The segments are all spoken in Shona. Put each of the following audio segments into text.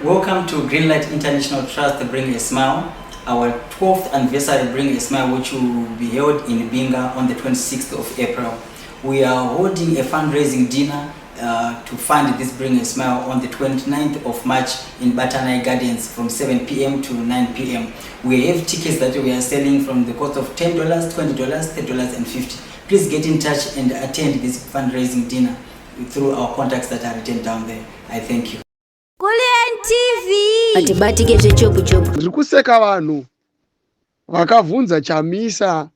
Welcome to Greenlight International Trust Bring a Smile, our 12th anniversary Bring a Smile, which will be held in Binga on the 26th of April. We are holding a fundraising dinner to fund this Bring a Smile on the 29th of March in Batanai Gardens from 7 p.m. to 9 p.m. We have tickets that we are selling from the cost of $10, $20, $30, and $50. Please get in touch and attend this fundraising dinner through our contacts that are written down there. I thank you. Kulian TV atibatike zvechopu chopu zviri kuseka vanhu vakavhunza Chamisa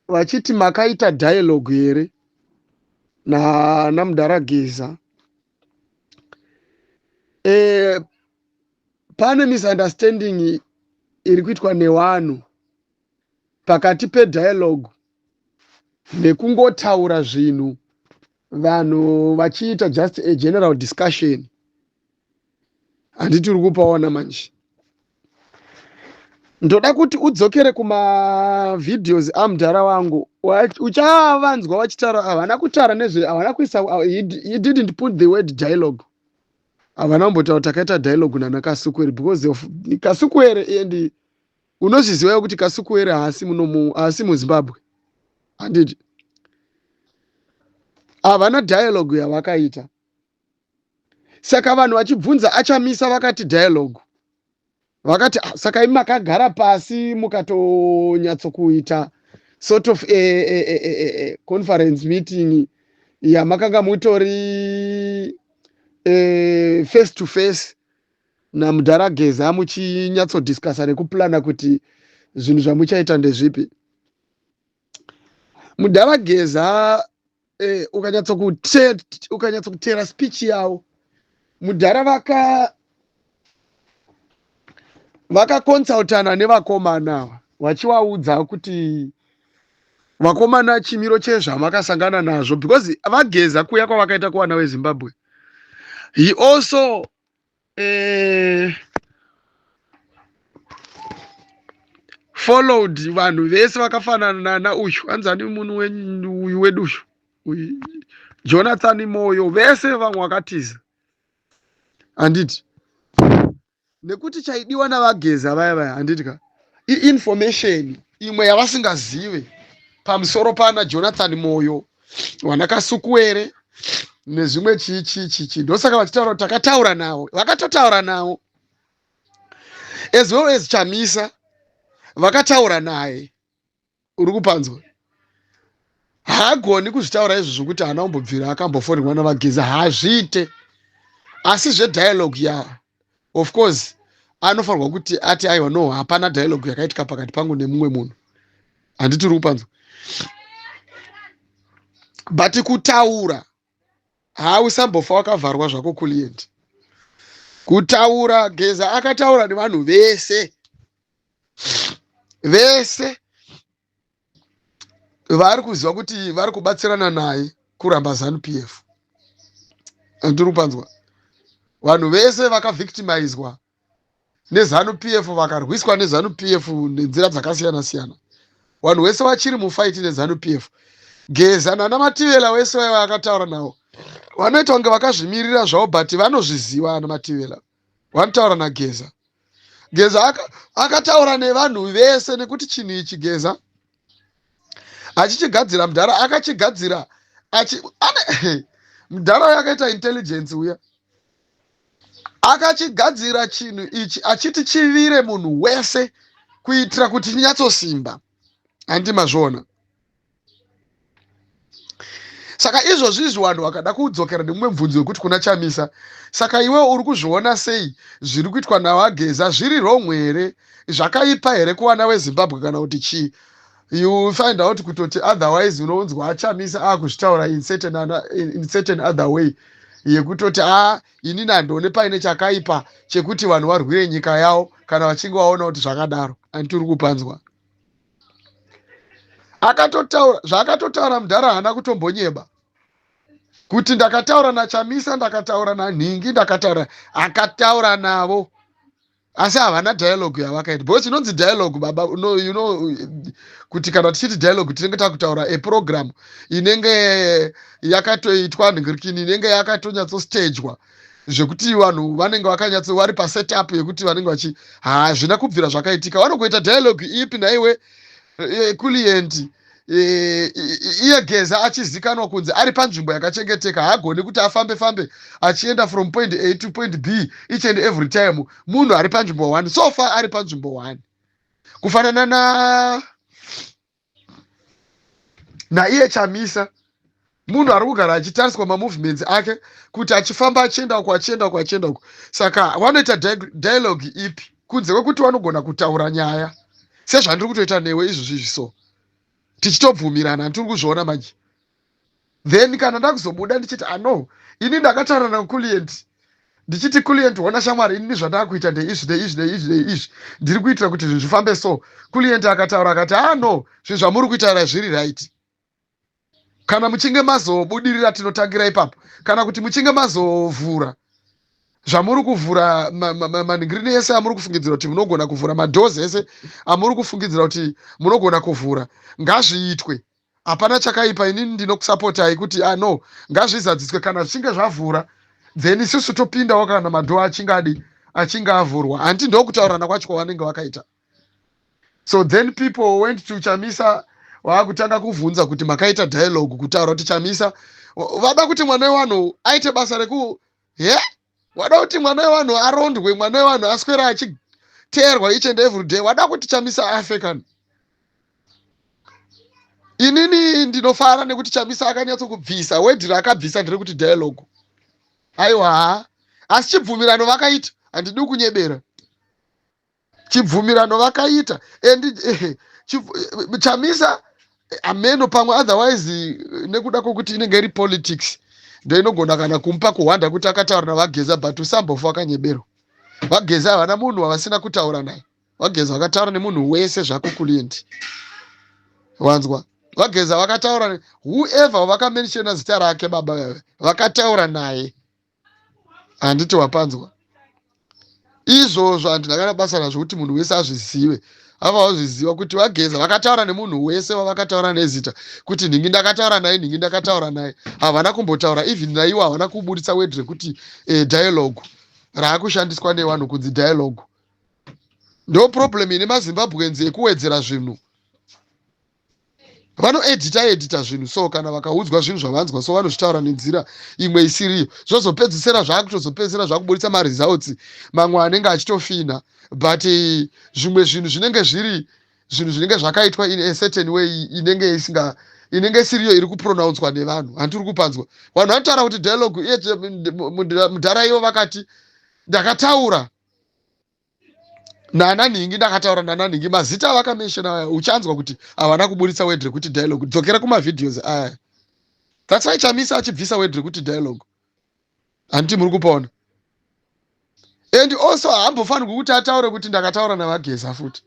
vachiti makaita dialogue here naMudarageza. Pane misunderstanding iri kuitwa nevanhu pakati pedialogue nekungotaura zvinhu vanhu vachiita just a general discussion. Handiti uri kupaona manje. Ndoda kuti udzokere kuma videos amudhara wangu uchavanzwa vachitaura havana kutaura nezve havana kuisa he didn't put the word dialogue. Havana kumbotaura takaita dialogue naKasukwere because of Kasukwere and unozviziva kuti Kasukwere haasi muZimbabwe. Handiti havana dialogue yavakaita. Saka vanhu vachibvunza aChamisa vakati dialogue. Vakati saka imi makagara pasi mukatonyatsokuita sort of a conference meeting yamakanga mutori face to face naMudarageza muchinyatsodiscussa nekuplana kuti zvinhu zvamuchaita ndezvipi. Mudarageza ukanyatsokutera speech yavo Mudhara vakakonsultana nevakomana vachivaudza kuti vakomana chimiro chezvamakasangana nazvo because vageza kuya kwavakaita kuvana veZimbabwe. He also followed vanhu vese vakafanana nauyu anzani munhu wedu uyu Jonathan Moyo vese vamwe vakatiza. Handiti nekuti chaidiwa navageza vaya handiti ka information imwe yavasingazive pamusoro pana Jonathan Moyo vanaKasukwere nezvimwe chichi ndosaka vachitaura kuti takataura navo vakatotaura navo as well as Chamisa vakataura naye. Uri kupanzwa haagoni kuzvitaura izvozvo kuti haana kumbobvira akambofonерwa navageza haazviite. Asi zvedhialogue ya of course anofanirwa kuti ati aiwa no hapana dialogue yakaitika pakati pangu nemumwe munhu. Handiti uri kupanzwa. But kutaura hausambofa wakavharwa zvako client. Kutaura Geza akataura nevanhu vese vari kuziva kuti vari kubatsirana naye kuramba ZANU-PF. Handiti uri kupanzwa. Vanhu vese vakavictimizwa neZANU-PF vakarwiswa neZANU-PF nenzira dzakasiyana siyana. Vanhu vese vachiri mufight neZANU-PF. Geza naMativela vese vakataura navo vanoita kunge vakazvimirira zvavo but vanozviziva naMativela. Vanotaura naGeza. Geza akataura nevanhu vese nekuti chinhu ichi Geza achichigadzira Mudhara akachigadzira Mudhara yakaita intelligence uya akachigadzira chinhu ichi achiti chivire munhu wese kuitira kuti nyatsosimba. Handi mazvona. Saka izvozvi vanhu vakada kudzokera nemumwe mvunzo wekuti kuna Chamisa saka iwe uri kuzviona sei zviri kuitwa navageza zviri wrong here zvakaipa here kuvana veZimbabwe kana kuti chii. You find out kutoti otherwise unounzwa Chamisa akuzvitaura in certain other way yekutoti inini handone paine chakaipa chekuti vanhu varwire nyika yavo kana vachinge vaona kuti zvakadaro. Handiti uri kupanzwa. Akatotaura zvaakatotaura Mudhara haana kutombonyeba kuti ndakataura naChamisa ndakataura naNhingi ndakataura akataura navo asi havana dialogue yavakaita because inonzi dialogue baba you know kuti kana tichiti dialogue tinenge takutaura a program inenge yakatoitwa ndingirikini inenge yakatonyatso staged zvekuti vanhu vanenge vakanyatso vari pasetup yekuti vanenge vachi hazvina kubvira zvakaitika. Vanokuita dialogue ipi naiwe client iye Geza achizikanwa kunzi ari panzvimbo yakachengeteka, haagoni kuti afambe achienda from point A to point B each and every time. Munhu ari panzvimbo 1, so far ari panzvimbo 1. Kufanana na iye Chamisa, munhu ari kugara achitariswa mamovements ake kuti achifamba achienda uko. Saka vanoita dialogue ipi kunze kwekuti vanogona kutaura nyaya sezvandiri kutoita newe izvozvi so tichitobvumirana, ndiri kuzviona manje. Then kana ndakuzobuda ndichiti no, ini ndakataura nakuclient ndichiti client, ona shamwari, ini zvandaakuita ndeizvi ndiri kuitira kuti zvinhu zvifambe so. Client akataura akati no, zvinhu zvamuri kuitaura zviri right. Kana muchinge mazobudirira tinotangira ipapo, kana kuti muchinge mazovhura zvamuri kuvhura maningirine ese amuri kufungidzira kuti munogona kuvhura, madoors ese amuri kufungidzira kuti munogona kuvhura, ngazviitwe. Hapana chakaipa, inini ndinokusapotai kuti no, ngazvizadziswe. Kana zvichinge zvavhura then isusu topindawo kana madhoor achinge avhurwa. Handi ndokutaurana kwacho kwavanenge vakaita. So then people went to Chamisa, vakutanga kuvhunza kuti makaita dialogue kutaura kuti Chamisa vada kuti mwana wevanhu aite basa reku wada kuti mwana wevanhu arondwe, mwana wevanhu aswera achiteerwa each and every day. Wada kuti Chamisa afe kana. Inini ndinofara nekuti Chamisa akanyatso kubvisa wedhi raakabvisa ndiri kuti dialogue. Aiwa, asi chibvumirano vakaita, handidi kunyebera. Chibvumirano vakaita and Chamisa ameno pamwe, otherwise nekuda kwokuti inenge iri politics ndio inogona kana kumpa kuhwanda kuti akataura navageza, but usambofa wakanyebero. Vageza havana munhu wavasina kutaura naye. Vageza vakataura nemunhu wese zvako client. Wanzwa? Vageza vakataura whoever vakamenshena zita rake baba wewe, vakataura naye. Handiti wapanzwa? Izvozvo handinakana basa nazvo kuti munhu wese azvizive. Ava wazviziva kuti Vageza vakataura nemunhu wese wavakataura nezita, kuti ningi ndakataura naye. Havana kumbotaura, even naiwo havana kubuditsa word rekuti dialogue raakushandiswa nevanhu kunzi dialogue. Ndo problem ine maZimbabweans ekuwedzera zvinhu. Vanoedita zvinhu, so kana vakaudzwa zvinhu zvavanzwa so vanozvitaura nenzira imwe isiriyo. Zvozopedzisira zvakutozopedzisira zvakubuditsa maresults mamwe anenge achitofina, but zvimwe zvinhu zvinenge zviri zvinhu zvinenge zvakaitwa in a certain way inenge isiriyo iri kupronouncwa nevanhu. Handiri kupanzwa. Vanhu vanotaura kuti dialogue mudhara ivo vakati ndakataura nananhingi, ndakataura nananhingi, mazita avakamenshena uchanzwa kuti havana kubuditsa word rekuti dialogue. Dzokera kumavideos aya. That's why Chamisa achibvisa word rekuti dialogue. Handiti muri kupaona. And also hambofanirwi kuti ataure kuti ndakataura navageza futi.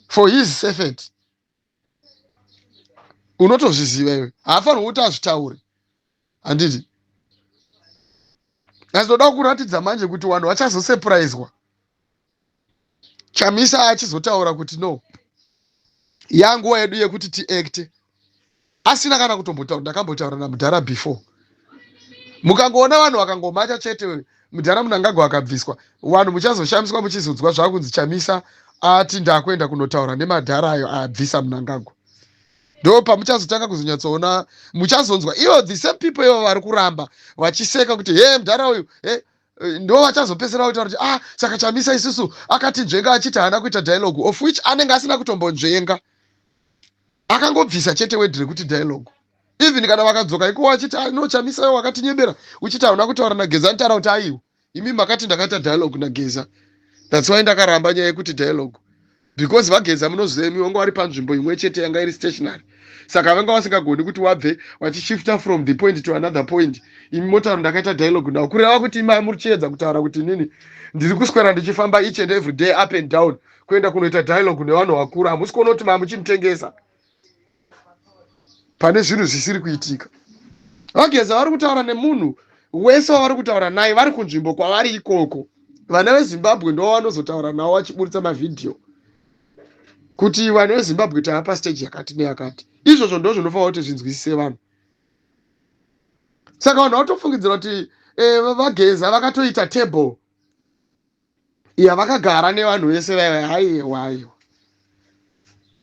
For his servant. Unotozviziva iwe. Haafanirwi kuti azvitaure. Handiti. Ndinoda kuratidza manje kuti vanhu vachazosurpriswa. Chamisa achizotaura kuti no, yanguva yedu yekuti tiacte. Asina kana kutombotaura, ndakambotaura namudhara before. Mukangoona vanhu vakangomacha chete mudhara Mnangagwa akabviswa, vanhu muchazoshamiswa muchizodzwa zvakunzi Chamisa ati ndakwenda kunotaura nemadhara ayo abvisa Mnangagwa. Ndo pamuchazotanga kuzonyatsoona, muchazonzwa ivo the same people ivo vari kuramba vachiseka kuti mudhara uyu ndo vachazopesera kutaura kuti saka Chamisa isusu akati nzvenga achiti haana kuita dialogue, of which anenge asina kutombonzvenga. Akangobvisa chete word rekuti dialogue. Even kana vakadzoka iko vachiti no, Chamisa iwo wakatinyebera uchiti hauna kutaura naGeza, anotaura kuti aiwo imi makati ndakaita dialogue naGeza. That's why ndakaramba nyaya yekuti dialogue, because Vageza munoziva miwongo vari panzvimbo imwe chete yanga iri stationary. Saka vanga vasingagoni kuti wabve wachishifta from the point to another point. Imi motaura ndakaita dialogue nawo, kureva kuti imi muri chiedza kutaura kuti nini ndiri kuswera ndichifamba each and every day up and down kuenda kunoita dialogue nevanhu vakuru. Hamusi kuona kuti muchimutengesa pane zvinhu zvisiri kuitika. Vageza vari kutaura nemunhu wese wavari kutaura naye vari kunzvimbo kwavari ikoko. Vana veZimbabwe ndo vanozotaura navo vachibuditsa mavidhio kuti vanhu veZimbabwe tava pastage yakati neyakati. Izvozvo ndo zvinofanira kuti zvinzwisise vanhu. Saka vanhu vatofungidzira kuti vageza vakatoita table vakagara nevanhu vese vaiva. Haiwa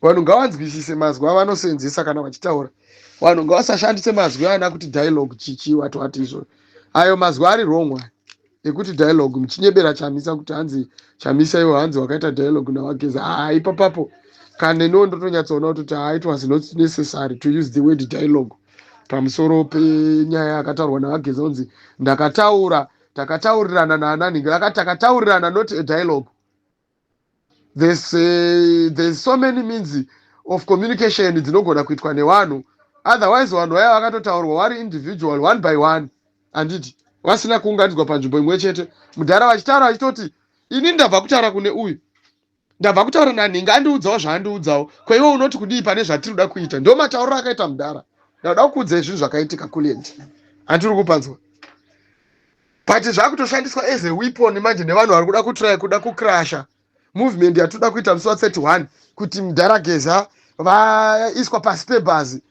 vanhu ngavanzwisise mazwi avanosenzesa kana vachitaura. Vanhu ngavasashandise mazwi ana kuti dialogue chichi wati izvo. Ayo mazwi ari wrong ekuti dialogue muchinyebera Chamisa kuti hanzi Chamisa iwo hanzi wakaita dialogue navageza. Ipapapo kana neno ndotonyatsoona kuti it was not necessary to use the word dialogue pamusoro penyaya yakataurwa navageza unzi takataurirana naanani takataurirana not a dialogue. There's so many means of communication dzinogona kuitwa nevanhu. Otherwise vanhu vaya vakatotaurwa vari individual one by one anditi vasina kuunganidzwa panzvimbo imwe chete. Mudhara vachitaura vachitoti ini ndabva kutaura kune uyu, ndabva kutaura naningi andiudzawo zvaandiudzawo, kwaiwe unoti kudii pane zvatiri kuita. Ndio matauriro akaita Mudhara. Ndauda kukuudzai zvinhu zvakaitika Kuliend. Handiri kupanzwa. But zvakutoshandiswa as a weapon manje nevanhu vari kuda kutry kuda kukrasha movement yatoda kuita musi wa31 kuti Mudhara Geza vaiswa pasi pebhazi.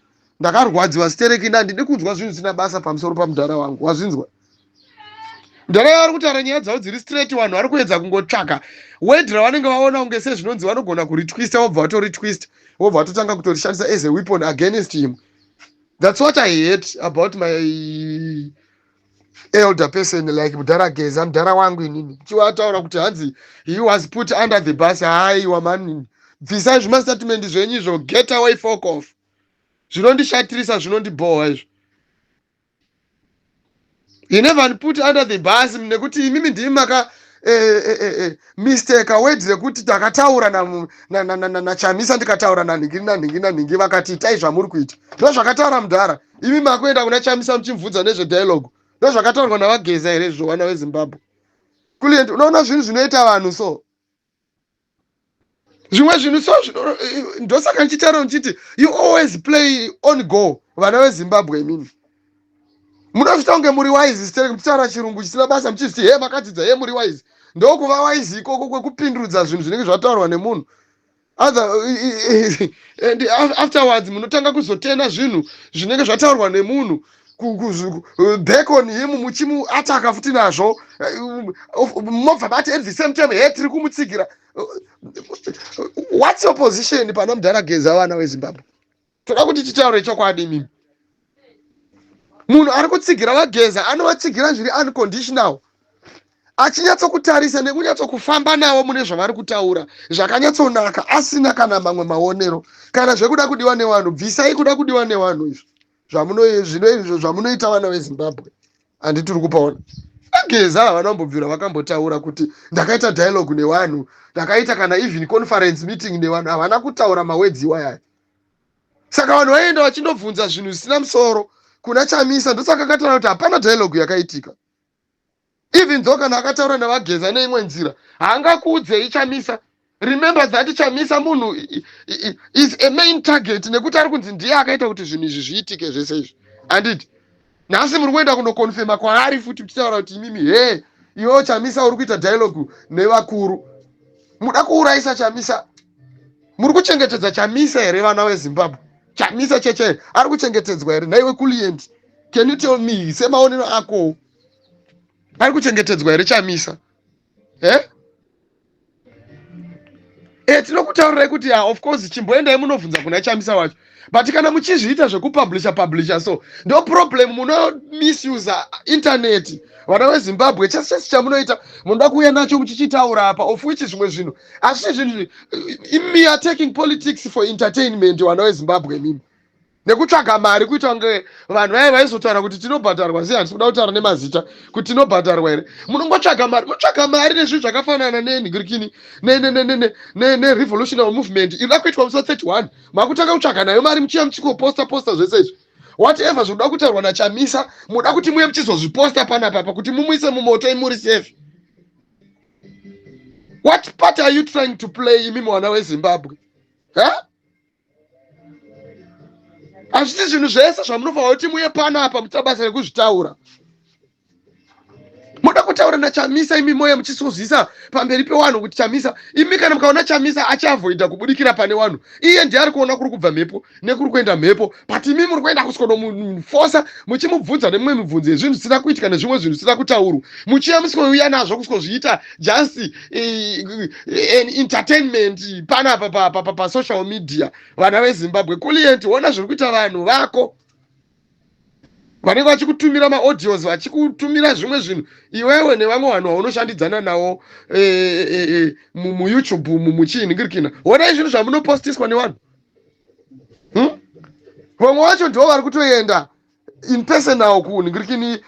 Ndakarwadziwa stereki ndidi kunzwa zvinhu zvisina basa pamusoro paMudhara wangu. Wazvinzwa? Mudhara vari kutaura nyaya dzavo dziri straight. Vanhu vari kuedza kungotsvaka word ravanenge vaona kunge sezvinonzi vanogona kuritwista vobva vatoritwist vobva vatotanga kutorishandisa as a weapon against him. That's what I hate about my elder person like Mudhara Geza. Mudhara wangu inini chiwataura kuti hanzi he was put under the bus. Haiwa man, bvisai zvimastatement zvenyu izvo, get away, fuck off. Zvinondishatirisa zvinondiboha izvo. You never put under the bus nekuti imimi ndimi maka mistake word rekuti takataura na Chamisa ndikataura naningi vakati itai zvamuri kuita. Ndo zvakataura Mudhara. Imi makuenda kuna Chamisa muchimubvunza nezve dialogue. Ndo zvakataurwa navageza here izvo vana veZimbabwe. Kuliend unoona zvinhu zvinoita vanhu so. Zvimwe zvinhu so ndosaka ndichitaura ndichiti you always play on go vana veZimbabwe imini. Munozvita kunge muri wise stereki muchitaura chirungu chisina basa muchiziti he makadzidza muri wise. Ndokuva wise ikoko kwekupindurudza zvinhu zvinenge zvataurwa nemunhu. And afterwards munotanga kuzotenda zvinhu zvinenge zvataurwa nemunhu back on him muchimuataka futi nazvo mobva bati at the same time tiri kumutsigira. What's your position pana Mudhara Geza vana veZimbabwe? Toda kuti titaure chokwadi mimi. Munhu ari kutsigira vageza anovatsigira zviri unconditional. Achinyatsokutarisa nekunyatsokufamba navo mune zvavari kutaura zvakanyatsonaka asina kana mamwe maonero kana zvekuda kudiwa nevanhu. Bvisai kuda kudiwa nevanhu izvo zvinoizvo zvamunoita vana veZimbabwe. Handiti tiri kupaona. Vageza havanombobvira vakambotaura kuti ndakaita dialogue nevanhu, ndakaita kana even conference meeting nevanhu. Havana kutaura mawedzi iwaya. Saka vanhu vaenda vachindobvunza zvinhu zvisina musoro kuna Chamisa. Ndosaka akataura kuti hapana dialogue yakaitika. Even though kana akataura navageza neimwe nzira haangakuudzei Chamisa. Remember that Chamisa munhu is a main target nekuti ari kunzi ndiye akaita kuti zvinhu izvi zviitike zvese izvi. Handiti nhasi muri kuenda kunokonfirma kwaari futi muchitaura kuti imimi iwo Chamisa uri kuita dialogue nevakuru. Muda kuurayisa Chamisa. Muri kuchengetedza Chamisa here vana veZimbabwe? Chamisa cheche ari kuchengetedzwa here? Naiwe Kuliend, can you tell me semaonero ako ari kuchengetedzwa here Chamisa? Tinokutaurirai kuti of course chimboendai munobvunza kuna Chamisa wacho. But kana muchizviita zvekupublisha so ndo problem muno misuse internet. Vana veZimbabwe chese chamunoita munoda kuuya nacho muchichitaura apa of which zvimwe zvinhu asi zvinhu imi are taking politics for entertainment vana veZimbabwe mimi. Nekutsvaga mari kuita kunge vanhu vaya vaizotaura kuti tinobhadharwa sei. Handisi kuda kutaura nemazita kuti tinobhadharwa here. Munongotsvaga mari. Mutsvaga mari nezvinhu zvakafanana nenhingirikini nerevolutionary movement inoda kuitwa musi wa31. Makutanga kutsvaga nayo mari muchiya muchikoposta zvese izvi. Whatever zvinoda kutaurwa naChamisa muda kuti muye muchizozviposta panapa kuti mumuise mumoto imuri safe. What part are you trying to play imi mwana weZimbabwe? Hazvisi zvinhu zvese zvamunofanira kuti muye panapa mutabasa rekuzvitaura. Muda kutaura naChamisa imi moyo muchisozvisa pamberi pewanhu kuti Chamisa imi kana mukaona Chamisa achiavoida kubudikira pane wanhu iye ndiye ari kuona kuri kubva mhepo nekuri kuenda mhepo but imi muri kuenda kusikonomufosa muchimubvunza nemumwe mibvunzo yezvinhu zvisina kuitika nezvimwe zvinhu zvisina kutaurwa muchiya musikoouya nazvo kusikozviita just an entertainment panapa pasocial media. Vana veZimbabwe Kulient ona zviri kuita vanhu vako vanenge vachikutumira maaudios vachikutumira zvimwe zvinhu iwewe nevamwe vanhu vaunoshandidzana nawo muYouTube muchiinhingirikina onai zvinhu zvamunopostiswa nevanhu vamwe vacho ndivo vari kutoenda in personal kuhingirikini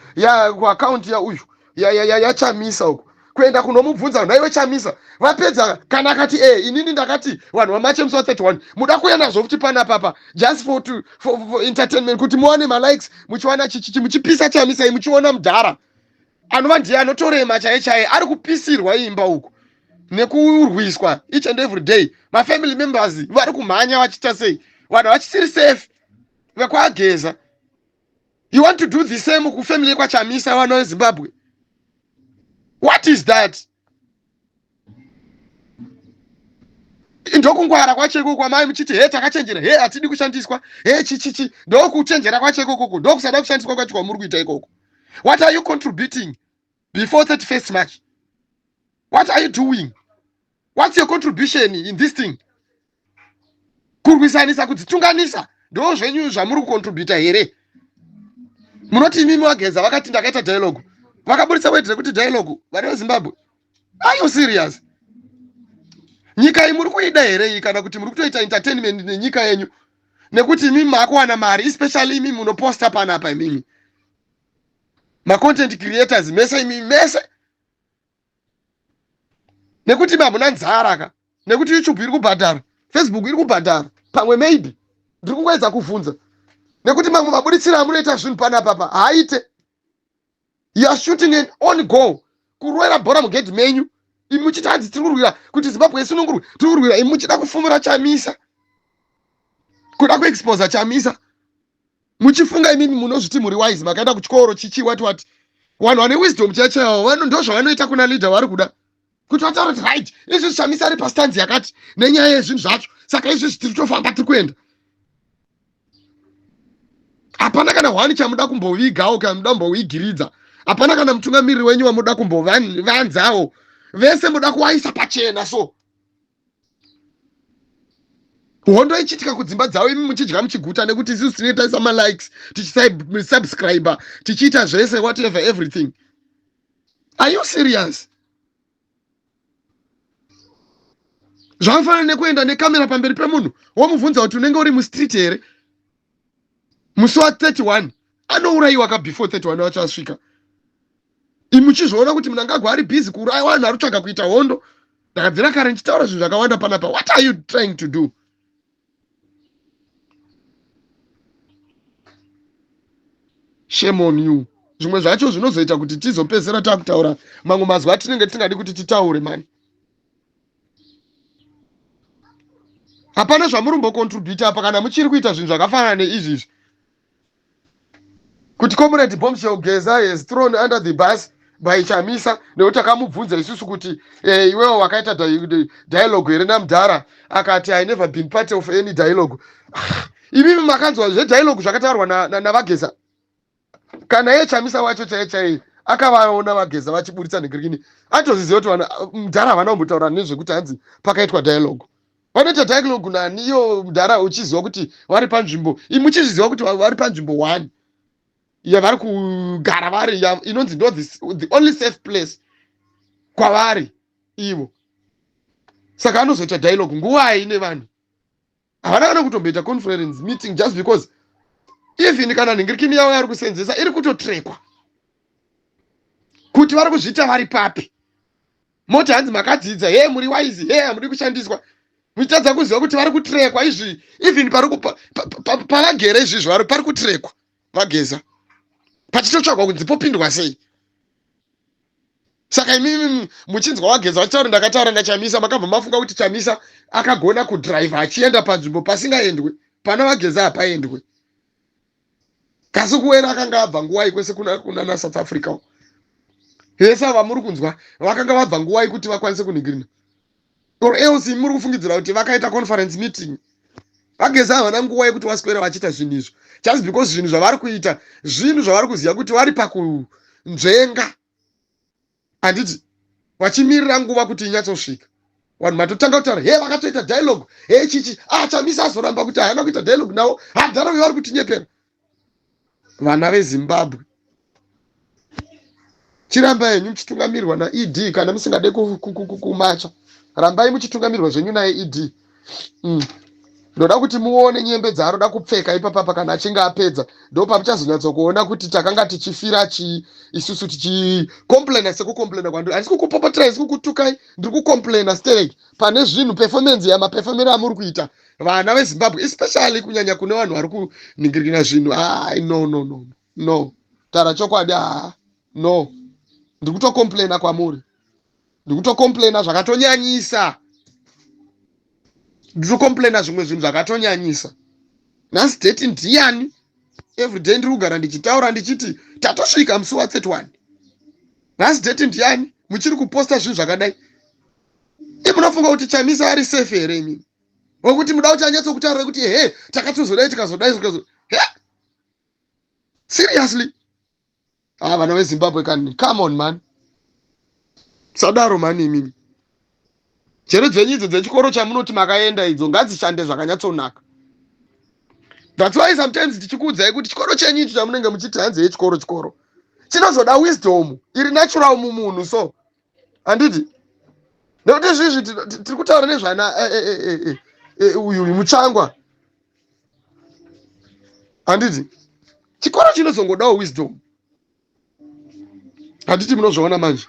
kuakaunti yauyu yaChamisa uku kuenda kunomubvunza nhaiwe Chamisa vapedza kana akati inini ndakati vanhu vamachemusi wa31 muda kuya nazvo kuti panapapa just for entertainment kuti muwane malikes muchiwana chichichi muchipisa Chamisa muchiona mudhara anova ndiye anotorema chaiye ari kupisirwa imba uku nekurwiswa each and every day mafamily members vari kumhanya vachita sei vanhu vachisiri safe vekuageza. You want to do the same kufamily kwaChamisa vana veZimbabwe? What is that? Ndokungwara kwacheko kwamai muchiti takachenjera hatidi kushandiswa chichichi ndokuchenjera kwacheko koko ndokusada kushandiswa kwacho kwamuri kuita ikoko. What are you contributing before 31st March? What are you doing? What's your contribution in this thing? Kurwisanisa kudzitunganisa ndo zvenyu zvamuri kucontributa here? Munoti imi wageza vakati ndakaita dialogue vakaburitsa wedre kuti dialogue vari veZimbabwe. Are you serious? Nyika iyi muri kuida here kana kuti muri kutoita entertainment nenyika yenyu nekuti imi makuwana mari especially imi munoposta panapa imimi ma content creators mese imi mese nekuti hamuna nzara ka nekuti YouTube iri kubhadhara Facebook iri kubhadhara pamwe maybe ndiri kungoedza kuvhunza nekuti mamwe mabuditsira amunoita zvinhu panapa haite. You are shooting an on goal kurwera bhora mugedhi menyu imi muchiti hadzi tiri kurwira kuti Zimbabwe isunungurwe tiri kurwira imi muchida kufumura Chamisa kuda kuexposa Chamisa muchifunga imimi munozviti muri wise makaenda kuchikoro chichi wati vanhu vane wisdom chaichaiwo ndo zvavanoita kuna leader vari kuda kuti vataura kuti right izvi Chamisa ari pastanzi yakati nenyaya yezvinhu zvacho saka izvi tiri kutofamba tiri kuenda. Hapana kana hwani chamuda kumbovigawo kana muda kumbovigiridza hapana kana mutungamiriri wenyu wamuda kumbovanzawo vese muda kuwaisa pachena so hondo ichitika kudzimba dzavo imi muchidya muchiguta nekuti isusu tinoita malikes tichisubscriber tichiita zvese whatever everything. Are you serious? Zvakafanana nekuenda nekamera pamberi pemunhu womubvunza kuti unenge uri mustreet here musi wa31 anourayiwa ka before 31 wacho asvika imi muchizvoona kuti munhu angagwa ari busy kuuraya vanhu ari kutsvaga kuita hondo. Ndakabvira kare ndichitaura zvinhu zvakawanda panapa. What are you trying to do? Shame on you. Zvimwe zvacho zvinozoita kuti tizopedzera takutaura mamwe mazwi atinenge tingadi kuti titaure mani. Hapana zvamurumbo contribute apa kana muchiri kuita zvinhu zvakafanana neizvizvi. Kuti Comrade Bombshell Geza is thrown under the bus by Chamisa nekuti akamubvunza isusu kuti iwewe wakaita dialogue here namudhara akati I never been part of any dialogue. Imimi makanzwa zve-dialogue zvakataurwa navageza kana ye Chamisa wacho chaiye akavaona vageza vachiburitsa nhingirikini atoziziva kuti mudhara havana kumbotaura nezvekuti hanzi pakaitwa dialogue. Vanoita dialogue naniyo mudhara uchiziva kuti vari panzvimbo imi muchizviziva kuti vari panzvimbo 1 yavari kugara vari inonzi ndo the only safe place kwavari ivo. Saka anozoita dialogue nguwai nevanhu havana kana kutomboita conference meeting just because even kana nhingirikini yavo yari kusenzesa iri kutotrekwa kuti vari kuzviita vari papi. Moti hanzi makadzidza muri wise hamuri kushandiswa muchitadza kuziva kuti vari kutrekwa izvi even pavagere izvizvo vari pari kutrekwa vageza pachitotsvagwa kunzi popindwa sei. Saka imimi muchinzwa wageza vachitaura ndakataura naChamisa makabva mafunga kuti Chamisa akagona kudhiraivha achienda panzvimbo pasingaendwe pana vageza hapaendwe. Kasi kuwera akanga abva nguwai kwese kuna South Africa. vese ava muri kunzwa vakanga vabva nguva yekuti vakwanise kunhingirina, or else muri kufungidzira kuti vakaita conference meeting vageza havana nguva yekuti vaswera vachiita zvinhu izvo, just because zvinhu zvavari kuita zvinhu zvavari kuziva kuti vari pakunzvenga, handiti vachimirira nguva kuti inyatsosvika. Vanhu matotanga kutaura he vakatoita dialogue he chichi Chamisa azoramba kuti haana kuita dialogue navo, hadhara vari kutinyepera. Vana veZimbabwe, chiramba henyu muchitungamirirwa naED kana musingade kumacha, rambai muchitungamirirwa zvenyu naED. Ndoda kuti muone nyembe dzaaroda kupfeka ipapapa kana achinge apedza, ndo pamuchazonyatso kuona kuti takanga tichifira isusu tichicomplaina sekucomplaina kwandiri. Handisi kukupopotera, handisi kukutukai, ndiri kucomplaina stake pane zvinhu performance yamapefomero amuri kuita vana veZimbabwe, especially kunyanya kune vanhu vari kuningirira zvinhu. No, tara chokwadi. No, ndiri kutocomplaina kwamuri, ndiri kutocomplaina zvakatonyanyisa, nditocomplaina zvimwe zvinhu zvakatonyanyisa. Nhasi date ndiani? Everyday ndiri kugara ndichitaura ndichiti tatosvika musi wa31. Nhasi date ndiani? Muchiri kuposta zvinhu zvakadai. Munofunga kuti Chamisa ari safe here imini? Wokuti muda kuti anyatso kutaura kuti he takatozodai tikazodai. Seriously? Vana veZimbabwe kani, come on man. Sadaro man imini. Chero dzenyu idzo dzechikoro chamunoti makaenda idzo ngadzishande zvakanyatsonaka. That's why sometimes tichikuudzai kuti chikoro chenyu icho chamunenge muchiti hanzi yechikoro chinozoda wisdom iri natural mumunhu. So handiti nekuti izvizvi tiri kutaura nezvana uyu mutsvangwa, handiti chikoro chinozongodawo wisdom. Handiti munozviona manje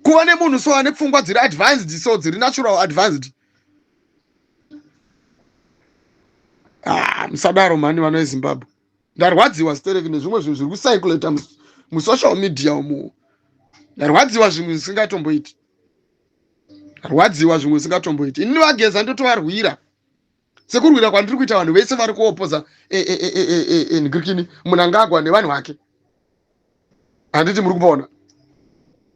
kuva nemunhu so ane pfungwa dziri advanced, so dziri natural advanced. Musadaro mani vana veZimbabwe. Ndarwadziwa stereki nezvimwe zvinhu zviri kucirculata musocial media umu. Ndarwadziwa zvimwe zvisingatomboiti, ndarwadziwa zvimwe zvisingatomboiti. Ini vageza ndotovarwira sekurwira kwandiri kuita vanhu vese vari kuopoza Ngirikini Mnangagwa nevanhu vake. Handiti muri kuona?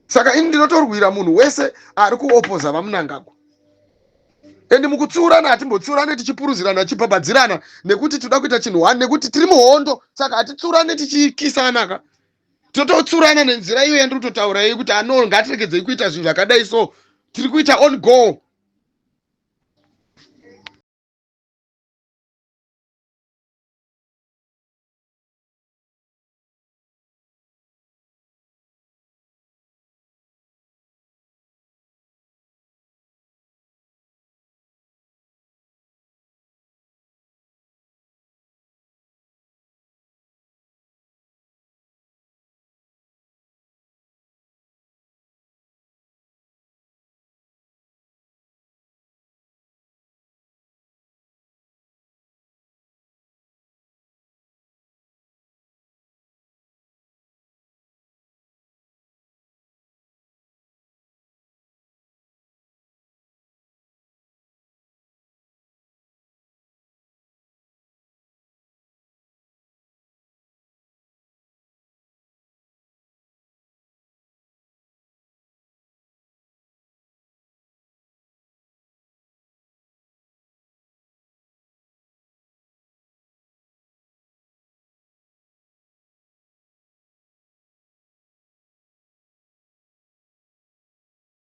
Saka ini ndinotorwira munhu wese ari kuopoza vaMnangagwa. Endi mukutsurana hatimbotsurane tichipuruzirana tichibhabhadzirana nekuti toda kuita chinhu one, nekuti tiri muhondo. Saka hatitsurane tichikisana, tototsurana nenzira iyo yandiri kutotaura iyi kuti ngatiregedzei kuita zvinhu zvakadai. So tiri kuita on goal